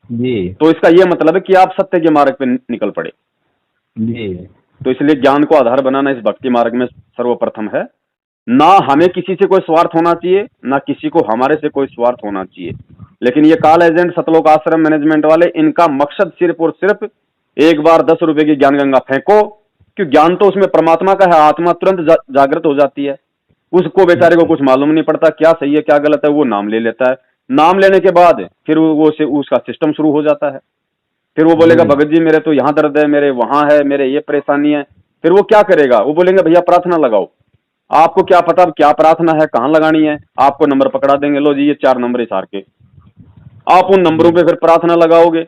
जी। तो इसका यह मतलब है कि आप सत्य के मार्ग पे निकल पड़े जी। तो इसलिए ज्ञान को आधार बनाना इस भक्ति मार्ग में सर्वप्रथम है। ना हमें किसी से कोई स्वार्थ होना चाहिए, ना किसी को हमारे से कोई स्वार्थ होना चाहिए। लेकिन ये काल एजेंट, सतलोक आश्रम मैनेजमेंट वाले, इनका मकसद सिर्फ और सिर्फ एक बार 10 रुपए की ज्ञान गंगा फेंको, क्योंकि ज्ञान तो उसमें परमात्मा का है, आत्मा तुरंत जागृत हो जाती है। उसको बेचारे को कुछ मालूम नहीं पड़ता क्या सही है क्या गलत है, वो नाम ले लेता है। नाम लेने के बाद फिर वो उसका सिस्टम शुरू हो जाता है। फिर वो बोलेगा भगत जी मेरे तो यहाँ दर्द है, मेरे वहां है, मेरे ये परेशानी है। फिर वो क्या करेगा? वो बोलेंगे भैया प्रार्थना लगाओ। आपको क्या पता क्या प्रार्थना है, कहाँ लगानी है? आपको नंबर पकड़ा देंगे, लो जी ये 4 नंबर इशार के, आप उन नंबरों पे फिर प्रार्थना लगाओगे।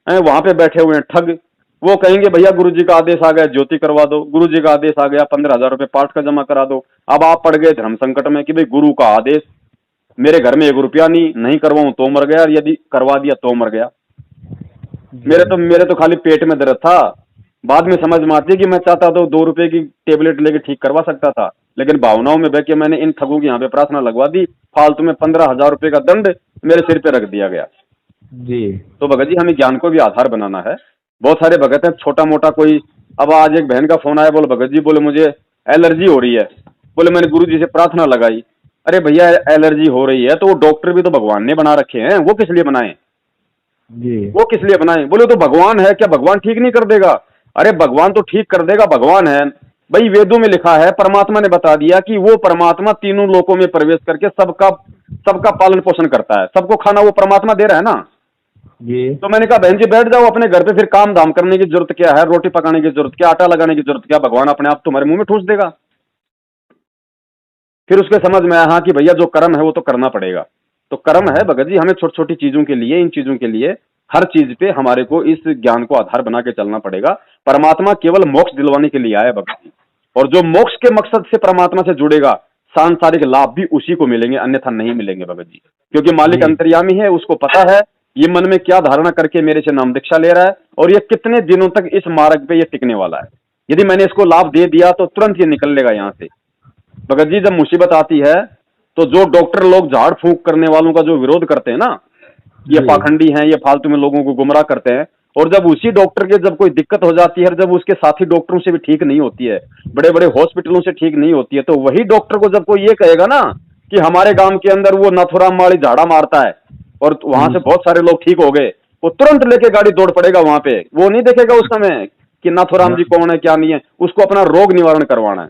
वहां पे बैठे हुए हैं ठग, वो कहेंगे भैया गुरुजी का आदेश आ गया, ज्योति करवा दो, गुरुजी का आदेश आ गया, 15,000 रुपए पाठ का जमा करा दो। अब आप पड़ गए धर्म संकट में कि भाई गुरु का आदेश, मेरे घर में 1 रुपया नहीं करवाऊं तो मर गया, यदि करवा दिया तो मर गया। मेरे तो खाली पेट में दर्द था, बाद में समझ में आती है कि मैं चाहता तो 2 रुपए की टेबलेट लेके ठीक करवा सकता था, लेकिन भावनाओं में बह के मैंने इन ठगों की यहाँ पे प्रार्थना लगवा दी, फालतू में 15,000 रुपए का दंड मेरे सिर पे रख दिया गया जी। तो भगत जी हमें ज्ञान को भी आधार बनाना है। बहुत सारे भगत हैं छोटा मोटा कोई, अब आज एक बहन का फोन आया, बोले भगत जी बोले मुझे एलर्जी हो रही है। बोले मैंने गुरुजी से प्रार्थना लगाई। अरे भैया एलर्जी हो रही है तो वो डॉक्टर भी तो भगवान ने बना रखे हैं, वो किस लिए बनाए? जी। वो किस लिए बनाए? बोले तो भगवान है, क्या भगवान ठीक नहीं कर देगा? अरे भगवान तो ठीक कर देगा, भगवान है भाई। वेदों में लिखा है, परमात्मा ने बता दिया कि वो परमात्मा तीनों लोकों में प्रवेश करके सबका पालन पोषण करता है, सबको खाना वो परमात्मा दे रहा है ना। जी। तो मैंने कहा बहन जी बैठ जाओ अपने घर पे, फिर काम धाम करने की जरूरत क्या है? रोटी पकाने की जरूरत क्या, आटा लगाने की जरूरत क्या? भगवान अपने आप तुम्हारे मुंह में ठूस देगा। फिर उसके समझ में आया हाँ कि भैया जो कर्म है वो तो करना पड़ेगा। तो कर्म है भगत जी, हमें छोटी छोटी चीजों के लिए, इन चीजों के लिए, हर चीज पे हमारे को इस ज्ञान को आधार बना के चलना पड़ेगा। परमात्मा केवल मोक्ष दिलवाने के लिए आया भगत जी, और जो मोक्ष के मकसद से परमात्मा से जुड़ेगा सांसारिक लाभ भी उसी को मिलेंगे, अन्यथा नहीं मिलेंगे भगत जी। क्योंकि मालिक अंतर्यामी है, उसको पता है ये मन में क्या धारणा करके मेरे से नाम दीक्षा ले रहा है और ये कितने दिनों तक इस मार्ग पे ये टिकने वाला है। यदि मैंने इसको लाभ दे दिया तो तुरंत ये निकल लेगा यहाँ से। भगत जी जब मुसीबत आती है तो जो डॉक्टर लोग झाड़ फूंक करने वालों का जो विरोध करते हैं ना, ये पाखंडी हैं, ये फालतू में लोगों को गुमराह करते हैं, और जब उसी डॉक्टर के जब कोई दिक्कत हो जाती है, जब उसके साथी डॉक्टरों से भी ठीक नहीं होती है, बड़े बड़े हॉस्पिटलों से ठीक नहीं होती है, तो वही डॉक्टर को जब कोई ये कहेगा ना कि हमारे गांव के अंदर वो नाथुराम माली झाड़ा मारता है और वहां से बहुत सारे लोग ठीक हो गए, वो तुरंत लेके गाड़ी दौड़ पड़ेगा वहां पे। वो नहीं देखेगा उस समय कि नाथुराम जी कौन है क्या नहीं है, उसको अपना रोग निवारण करवाना है।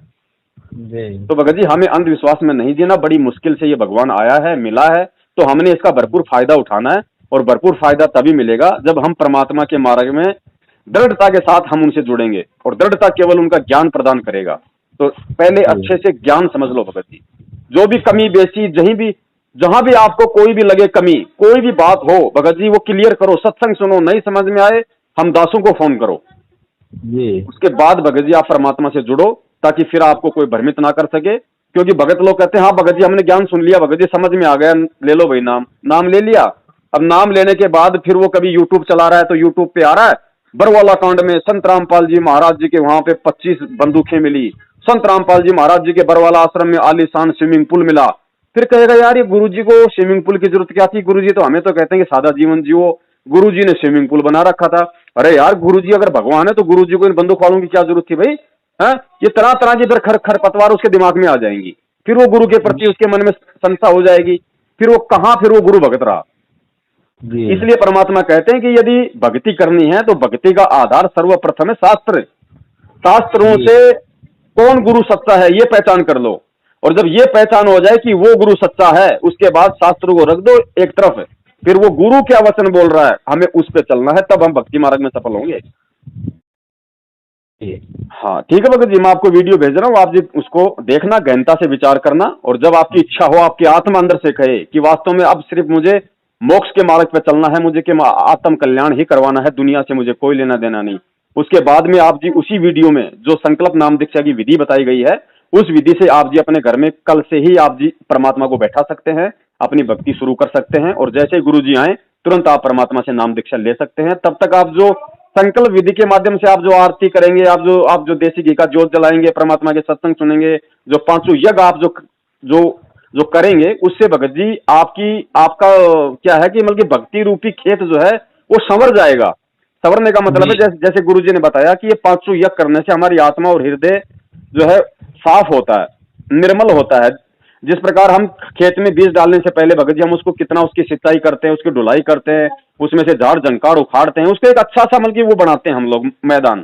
तो भगत जी हमें अंधविश्वास में नहीं जीना। बड़ी मुश्किल से ये भगवान आया है, मिला है, तो हमने इसका भरपूर फायदा उठाना है, और भरपूर फायदा तभी मिलेगा जब हम परमात्मा के मार्ग में दृढ़ता के साथ हम उनसे जुड़ेंगे, और दृढ़ता केवल उनका ज्ञान प्रदान करेगा। तो पहले अच्छे से ज्ञान समझ लो भगत जी। जो भी कमी बेची, जहां भी आपको कोई भी लगे कमी, कोई भी बात हो भगत जी, वो क्लियर करो। सत्संग सुनो, नहीं समझ में आए हम दासों को फोन करो जी। उसके बाद भगत जी आप परमात्मा से जुड़ो, ताकि फिर आपको कोई भ्रमित ना कर सके। क्योंकि भगत लोग कहते हैं हाँ भगत जी हमने ज्ञान सुन लिया, भगत जी समझ में आ गया, ले लो भाई नाम ले लिया। अब नाम लेने के बाद फिर वो कभी यूट्यूब चला रहा है तो यूट्यूब पे आ रहा है बरवाला कांड में संत रामपाल जी महाराज जी के वहां पे 25 बंदूकें मिली, संत रामपाल जी महाराज जी के बरवाला आश्रम में आलीशान स्विमिंग पूल मिला। फिर कहेगा यार ये गुरुजी को स्विमिंग पूल की जरूरत क्या थी? गुरुजी तो हमें तो कहते हैं कि सादा जीवन जियो, गुरुजी ने स्विमिंग पूल बना रखा था। अरे यार गुरुजी अगर भगवान है तो गुरुजी को इन बंदूक वालों की क्या जरूरत थी भाई? है ये तरह तरह की फिर खरपतवार उसके दिमाग में आ जाएंगी, फिर वो गुरु के प्रति उसके मन में संशय हो जाएगी, फिर वो गुरु भगत रहा। इसलिए परमात्मा कहते हैं कि यदि भक्ति करनी है तो भक्ति का आधार सर्वप्रथम है शास्त्र। शास्त्रों से कौन गुरु सच्चा है ये पहचान कर लो, और जब ये पहचान हो जाए कि वो गुरु सच्चा है, उसके बाद शास्त्र को रख दो एक तरफ, फिर वो गुरु क्या वचन बोल रहा है हमें उस पे चलना है, तब हम भक्ति मार्ग में सफल होंगे। हाँ ठीक है भगत जी, मैं आपको वीडियो भेज रहा हूँ, आप जी उसको देखना, गहनता से विचार करना, और जब आपकी इच्छा हो, आपकी आत्मा अंदर से कहे कि वास्तव में अब सिर्फ मुझे मोक्ष के मार्ग पे चलना है, मुझे कि आत्म कल्याण ही करवाना है, दुनिया से मुझे कोई लेना देना नहीं, उसके बाद में आप जी उसी वीडियो में जो संकल्प नाम दीक्षा की विधि बताई गई है, उस विधि से आप जी अपने घर में कल से ही आप जी परमात्मा को बैठा सकते हैं, अपनी भक्ति शुरू कर सकते हैं, और जैसे गुरु जी आए तुरंत आप परमात्मा से नाम दीक्षा ले सकते हैं। तब तक आप जो संकल्प विधि के माध्यम से आप जो आरती करेंगे, आप जो देसी घी का जोत जलाएंगे, परमात्मा के सत्संग सुनेंगे, जो पांचों यज्ञ आप जो करेंगे, उससे भगत जी आपका क्या है कि मतलब भक्ति रूपी खेत जो है वो संवर जाएगा। संवरने का मतलब है जैसे गुरु जी ने बताया कि ये पांचों यज्ञ करने से हमारी आत्मा और हृदय जो है साफ होता है, निर्मल होता है। जिस प्रकार हम खेत में बीज डालने से पहले भगत जी हम उसको कितना उसकी सिंचाई करते हैं, उसकी ढुलाई करते हैं, उसमें से झाड़ झंकार उखाड़ते हैं, उसको एक अच्छा सा मतलब वो बनाते हैं हम लोग मैदान,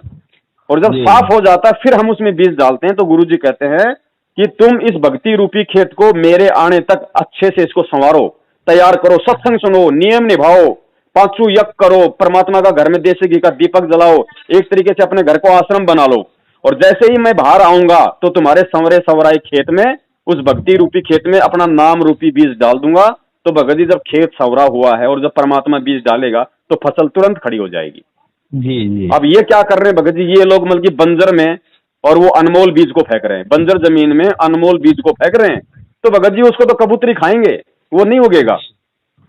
और जब साफ हो जाता है फिर हम उसमें बीज डालते हैं। तो गुरु जी कहते हैं कि तुम इस भक्ति रूपी खेत को मेरे आने तक अच्छे से इसको संवारो, तैयार करो, सत्संग सुनो, नियम निभाओ, पांचों यज्ञ करो, परमात्मा का घर में देसी घी का दीपक जलाओ, एक तरीके से अपने घर को आश्रम बना लो, और जैसे ही मैं बाहर आऊंगा तो तुम्हारे संवरे सवराए खेत में, उस भक्ति रूपी खेत में अपना नाम रूपी बीज डाल दूंगा। तो भगत जी जब खेत सवरा हुआ है और जब परमात्मा बीज डालेगा तो फसल तुरंत खड़ी हो जाएगी। जी। अब ये क्या कर रहे हैं भगत जी, ये लोग मतलब कि बंजर में और वो अनमोल बीज को फेंक रहे हैं, बंजर जमीन में अनमोल बीज को फेंक रहे हैं, तो भगत जी उसको तो कबूतरी खाएंगे, वो नहीं उगेगा।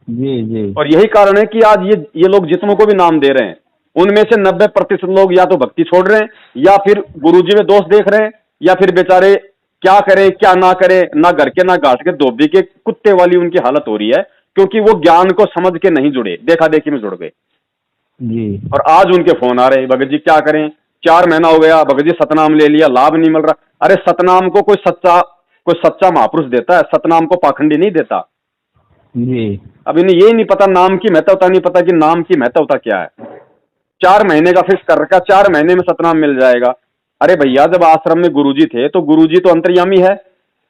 जी। और यही कारण है कि आज ये लोग जितनों को भी नाम दे रहे हैं उनमें से 90% लोग या तो भक्ति छोड़ रहे हैं, या फिर गुरुजी में दोष देख रहे हैं, या फिर बेचारे क्या करें क्या ना करें, ना घर के ना घाट के धोबी के कुत्ते वाली उनकी हालत हो रही है, क्योंकि वो ज्ञान को समझ के नहीं जुड़े, देखा देखी में जुड़ गए। जी। और आज उनके फोन आ रहे हैं भगत जी क्या करें, 4 महीना हो गया भगत जी सतनाम ले लिया, लाभ नहीं मिल रहा। अरे सतनाम को कोई सच्चा महापुरुष देता है, सतनाम को पाखंडी नहीं देता जी। अब इन्हें ये नहीं पता, नाम की महत्वता नहीं पता कि नाम की महत्वता क्या है। 4 महीने का फिक्स कर रखा, 4 महीने में सतनाम मिल जाएगा। अरे भैया, जब आश्रम में गुरुजी थे तो गुरुजी तो अंतर्यामी है।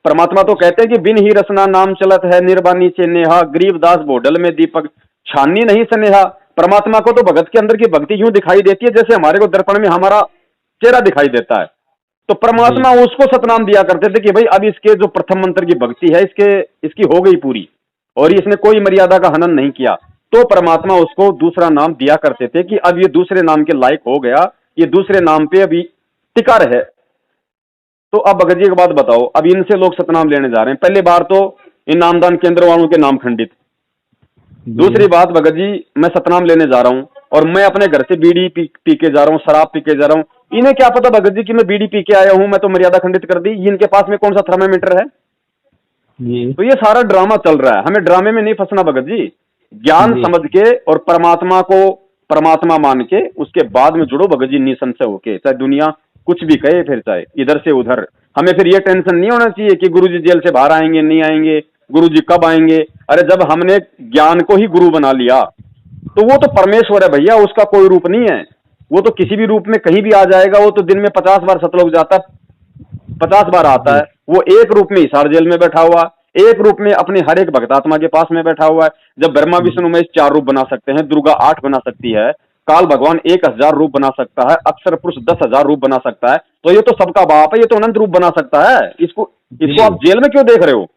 परमात्मा तो कहते हैं कि बिन ही रसना नाम चलत है, निर्वाणी से नेहा, गरीबदास बोडल में दीपक, छाननी नहीं स्नेहा। परमात्मा को तो भगत के अंदर की भक्ति यूं दिखाई देती है जैसे हमारे को दर्पण में हमारा चेहरा दिखाई देता है। तो परमात्मा उसको सतनाम दिया करते थे कि भाई अब इसके जो प्रथम मंत्र की भक्ति है इसकी हो गई पूरी, और इसने कोई मर्यादा का हनन नहीं किया, तो परमात्मा उसको दूसरा नाम दिया करते थे कि अब ये दूसरे नाम के लायक हो गया, ये दूसरे नाम पे अभी टिका रहे। तो अब भगत जी एक बात बताओ, अब इनसे लोग सतनाम लेने जा रहे हैं। पहली बार तो इन नामदान केंद्र वालों के नाम खंडित। दूसरी बात भगत जी, मैं सतनाम लेने जा रहा हूं और मैं अपने घर से बीड़ी पी के जा रहा हूं, शराब पी के जा रहा हूं। इन्हें क्या पता भगत जी कि मैं बीड़ी पी के आया हूं, मैं तो मर्यादा खंडित कर दी। इनके पास में कौन सा थर्मामीटर है? तो ये सारा ड्रामा चल रहा है। हमें ड्रामे में नहीं फंसना भगत जी, ज्ञान समझ के और परमात्मा को परमात्मा मान के उसके बाद में जुड़ो भगत जी, निसंशय होके, चाहे दुनिया कुछ भी कहे, फिर चाहे इधर से उधर। हमें फिर ये टेंशन नहीं होना चाहिए कि गुरुजी जेल से बाहर आएंगे नहीं आएंगे, गुरुजी कब आएंगे। अरे जब हमने ज्ञान को ही गुरु बना लिया तो वो तो परमेश्वर है भैया, उसका कोई रूप नहीं है। वो तो किसी भी रूप में कहीं भी आ जाएगा। वो तो दिन में 50 बार सतलोक जाता है, 50 बार आता है। वो एक रूप में हिसार जेल में बैठा हुआ, एक रूप में अपने हर एक भक्तात्मा के पास में बैठा हुआ है। जब ब्रह्मा विष्णु महेश 4 रूप बना सकते हैं, दुर्गा 8 बना सकती है, काल भगवान 1000 रूप बना सकता है, अक्षर पुरुष 10,000 रूप बना सकता है, तो ये तो सबका बाप है, ये तो अनंत रूप बना सकता है। इसको आप जेल में क्यों देख रहे हो?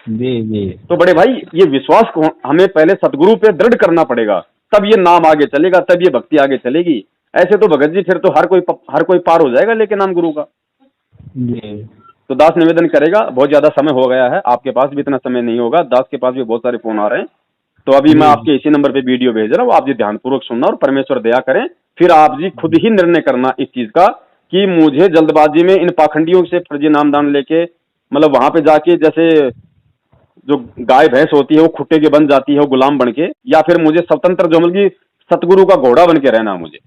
जी। तो बड़े भाई, ये विश्वास को हमें पहले सदगुरु पे दृढ़ करना पड़ेगा, तब ये नाम आगे चलेगा, तब ये भक्ति आगे चलेगी। ऐसे तो भगत जी फिर तो हर कोई पार हो जाएगा लेके नाम गुरु का। तो दास निवेदन करेगा, बहुत ज्यादा समय हो गया है, आपके पास भी इतना समय नहीं होगा। दास के पास भी बहुत सारे फोन आ रहे हैं, तो अभी मैं आपके इसी नंबर पे वीडियो भेज रहा हूँ, आप जी ध्यानपूर्वक सुनना और परमेश्वर दया करें। फिर आप जी खुद ही निर्णय करना इस चीज का कि मुझे जल्दबाजी में इन पाखंडियों से फर्जी नामदान लेके, मतलब वहां पे जाके जैसे जो गाय भैंस होती है वो खुट्टे के बन जाती है, वो गुलाम बन के, या फिर मुझे स्वतंत्र जो मतलब की सतगुरु का घोड़ा बन के रहना मुझे।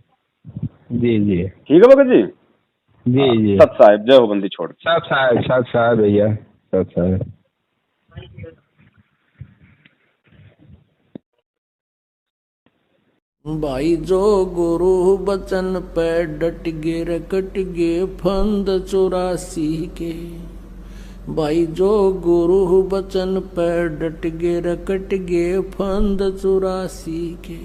जी ठीक है भगत जी। जी सत साहिब, जय हो बंदी छोड़। सत साहिब भैया, सत साहिब। भाई जो गुरु बचन पे डट गे रकट गे फंद 84 के। भाई जो गुरु बचन पे डट गे रकट गे फंद 84 के।